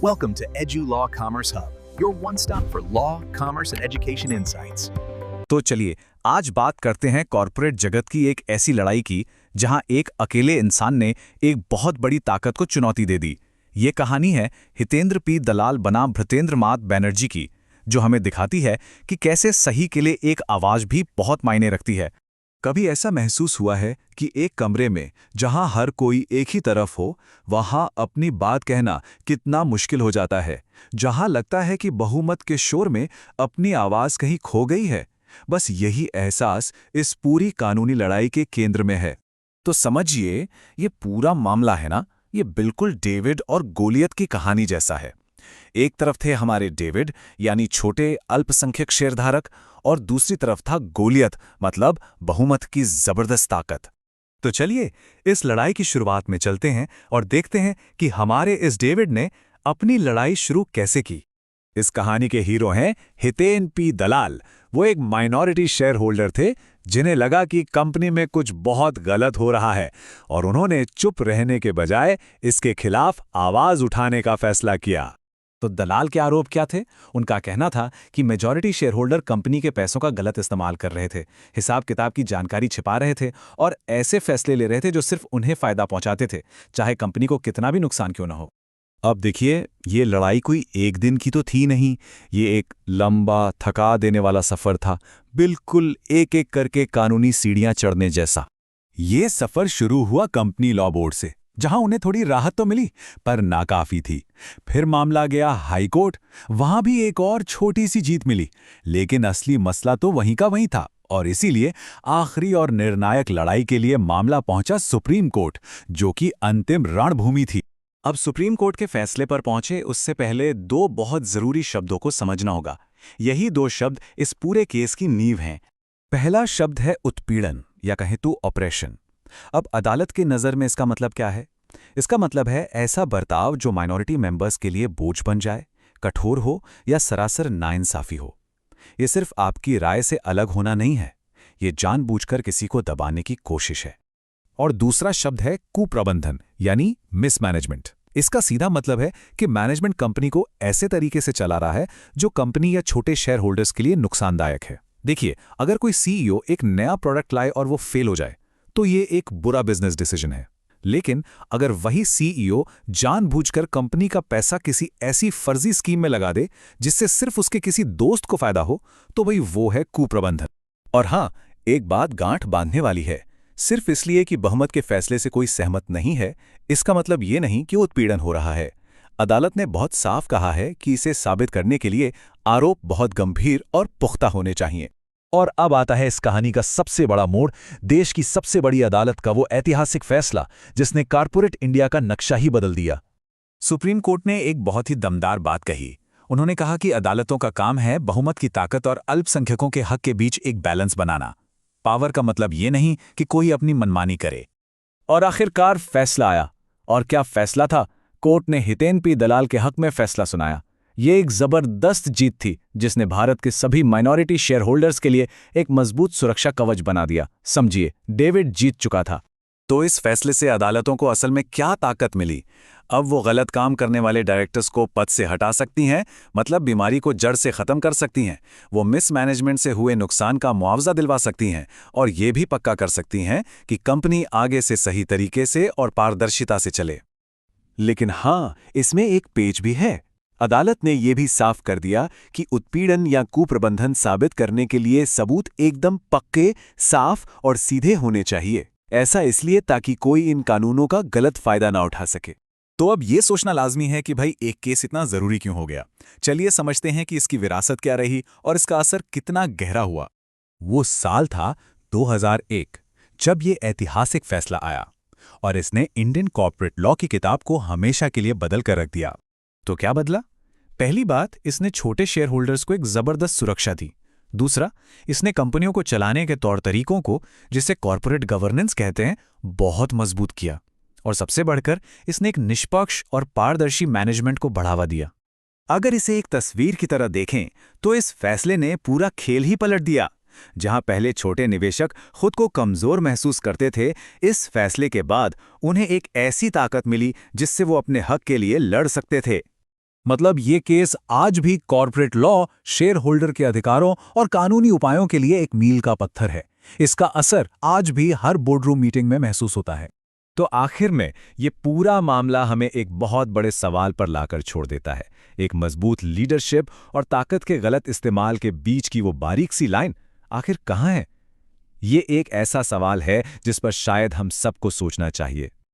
Welcome to Edu Law Commerce Hub, your one-stop for law, commerce, and education insights. तो चलिए आज बात करते हैं कॉरपोरेट जगत की एक ऐसी लड़ाई की जहां एक अकेले इंसान ने एक बहुत बड़ी ताकत को चुनौती दे दी। ये कहानी है हितेंद्र पी दलाल बनाम भृतेंद्र बैनर्जी की, जो हमें दिखाती है कि कैसे सही के लिए एक आवाज भी बहुत मायने रखती है। कभी ऐसा महसूस हुआ है कि एक कमरे में जहां हर कोई एक ही तरफ हो, वहां अपनी बात कहना कितना मुश्किल हो जाता है, जहां लगता है कि बहुमत के शोर में अपनी आवाज कहीं खो गई है। बस यही एहसास इस पूरी कानूनी लड़ाई के केंद्र में है। तो समझिए, ये पूरा मामला है ना, ये बिल्कुल डेविड और गोलियत की कहानी जैसा है। एक तरफ थे हमारे डेविड यानी छोटे अल्पसंख्यक शेयरधारक, और दूसरी तरफ था गोलियत मतलब बहुमत की जबरदस्त ताकत। तो चलिए इस लड़ाई की शुरुआत में चलते हैं और देखते हैं कि हमारे इस डेविड ने अपनी लड़ाई शुरू कैसे की। इस कहानी के हीरो हैं हितेन पी दलाल। वो एक माइनॉरिटी शेयर होल्डर थे जिन्हें लगा कि कंपनी में कुछ बहुत गलत हो रहा है, और उन्होंने चुप रहने के बजाय इसके खिलाफ आवाज उठाने का फैसला किया। तो दलाल के आरोप क्या थे? उनका कहना था कि मेजॉरिटी शेयर होल्डर कंपनी के पैसों का गलत इस्तेमाल कर रहे थे, हिसाब किताब की जानकारी छिपा रहे थे और ऐसे फैसले ले रहे थे जो सिर्फ उन्हें फायदा पहुंचाते थे, चाहे कंपनी को कितना भी नुकसान क्यों ना हो। अब देखिए, ये लड़ाई कोई एक दिन की तो थी नहीं, ये एक लंबा थका देने वाला सफर था, बिल्कुल एक एक करके कानूनी सीढ़ियां चढ़ने जैसा। ये सफर शुरू हुआ कंपनी लॉ बोर्ड से, जहां उन्हें थोड़ी राहत तो मिली पर नाकाफी थी। फिर मामला गया हाई कोर्ट, वहां भी एक और छोटी सी जीत मिली, लेकिन असली मसला तो वहीं का वहीं था, और इसीलिए आखिरी और निर्णायक लड़ाई के लिए मामला पहुंचा सुप्रीम कोर्ट, जो कि अंतिम रणभूमि थी। अब सुप्रीम कोर्ट के फैसले पर पहुंचे उससे पहले दो बहुत जरूरी शब्दों को समझना होगा। यही दो शब्द इस पूरे केस की नींव हैं। पहला शब्द है उत्पीड़न, या कहें तो ऑपरेशन। अब अदालत की नज़र में इसका मतलब क्या है? इसका मतलब है ऐसा बर्ताव जो माइनॉरिटी मेंबर्स के लिए बोझ बन जाए, कठोर हो या सरासर नाइंसाफी हो। ये सिर्फ आपकी राय से अलग होना नहीं है, ये जानबूझकर किसी को दबाने की कोशिश है। और दूसरा शब्द है कुप्रबंधन, यानी मिसमैनेजमेंट। इसका सीधा मतलब है कि मैनेजमेंट कंपनी को ऐसे तरीके से चला रहा है जो कंपनी या छोटे शेयर होल्डर्स के लिए नुकसानदायक है। देखिए, अगर कोई सीईओ एक नया प्रोडक्ट लाए और वो फेल हो जाए, तो ये एक बुरा बिजनेस डिसीजन है। लेकिन अगर वही सीईओ जानबूझकर कंपनी का पैसा किसी ऐसी फर्जी स्कीम में लगा दे जिससे सिर्फ उसके किसी दोस्त को फायदा हो, तो भाई वो है कुप्रबंधन। और हां, एक बात गांठ बांधने वाली है, सिर्फ इसलिए कि बहुमत के फैसले से कोई सहमत नहीं है, इसका मतलब ये नहीं कि उत्पीड़न हो रहा है। अदालत ने बहुत साफ कहा है कि इसे साबित करने के लिए आरोप बहुत गंभीर और पुख्ता होने चाहिए। और अब आता है इस कहानी का सबसे बड़ा मोड़, देश की सबसे बड़ी अदालत का वो ऐतिहासिक फैसला जिसने कॉर्पोरेट इंडिया का नक्शा ही बदल दिया। सुप्रीम कोर्ट ने एक बहुत ही दमदार बात कही। उन्होंने कहा कि अदालतों का काम है बहुमत की ताकत और अल्पसंख्यकों के हक के बीच एक बैलेंस बनाना। पावर का मतलब ये नहीं कि कोई अपनी मनमानी करे। और आखिरकार फैसला आया। और क्या फैसला था? कोर्ट ने हितेन पी दलाल के हक में फैसला सुनाया। ये एक जबरदस्त जीत थी जिसने भारत के सभी माइनॉरिटी शेयर होल्डर्स के लिए एक मजबूत सुरक्षा कवच बना दिया। समझिए, डेविड जीत चुका था। तो इस फैसले से अदालतों को असल में क्या ताकत मिली? अब वो गलत काम करने वाले डायरेक्टर्स को पद से हटा सकती हैं, मतलब बीमारी को जड़ से खत्म कर सकती हैं। वो मिसमैनेजमेंट से हुए नुकसान का मुआवजा दिलवा सकती हैं, और ये भी पक्का कर सकती हैं कि कंपनी आगे से सही तरीके से और पारदर्शिता से चले। लेकिन हाँ, इसमें एक पेच भी है। अदालत ने यह भी साफ कर दिया कि उत्पीड़न या कुप्रबंधन साबित करने के लिए सबूत एकदम पक्के, साफ और सीधे होने चाहिए। ऐसा इसलिए ताकि कोई इन कानूनों का गलत फायदा ना उठा सके। तो अब यह सोचना लाजमी है कि भाई एक केस इतना जरूरी क्यों हो गया। चलिए समझते हैं कि इसकी विरासत क्या रही और इसका असर कितना गहरा हुआ। वो साल था 2001, जब ये ऐतिहासिक फैसला आया, और इसने इंडियन कॉर्पोरेट लॉ की किताब को हमेशा के लिए बदल कर रख दिया। तो क्या बदला? पहली बात, इसने छोटे शेयर होल्डर्स को एक जबरदस्त सुरक्षा दी। दूसरा, इसने कंपनियों को चलाने के तौर तरीकों को, जिसे कॉर्पोरेट गवर्नेंस कहते हैं, बहुत मजबूत किया। और सबसे बढ़कर इसने एक निष्पक्ष और पारदर्शी मैनेजमेंट को बढ़ावा दिया। अगर इसे एक तस्वीर की तरह देखें तो इस फैसले ने पूरा खेल ही पलट दिया। जहां पहले छोटे निवेशक खुद को कमजोर महसूस करते थे, इस फैसले के बाद उन्हें एक ऐसी ताकत मिली जिससे वो अपने हक के लिए लड़ सकते थे। मतलब ये केस आज भी कॉर्पोरेट लॉ, शेयर होल्डर के अधिकारों और कानूनी उपायों के लिए एक मील का पत्थर है। इसका असर आज भी हर बोर्डरूम मीटिंग में महसूस होता है। तो आखिर में ये पूरा मामला हमें एक बहुत बड़े सवाल पर लाकर छोड़ देता है। एक मजबूत लीडरशिप और ताकत के गलत इस्तेमाल के बीच की वो बारीक सी लाइन आखिर कहाँ है? ये एक ऐसा सवाल है जिस पर शायद हम सबको सोचना चाहिए।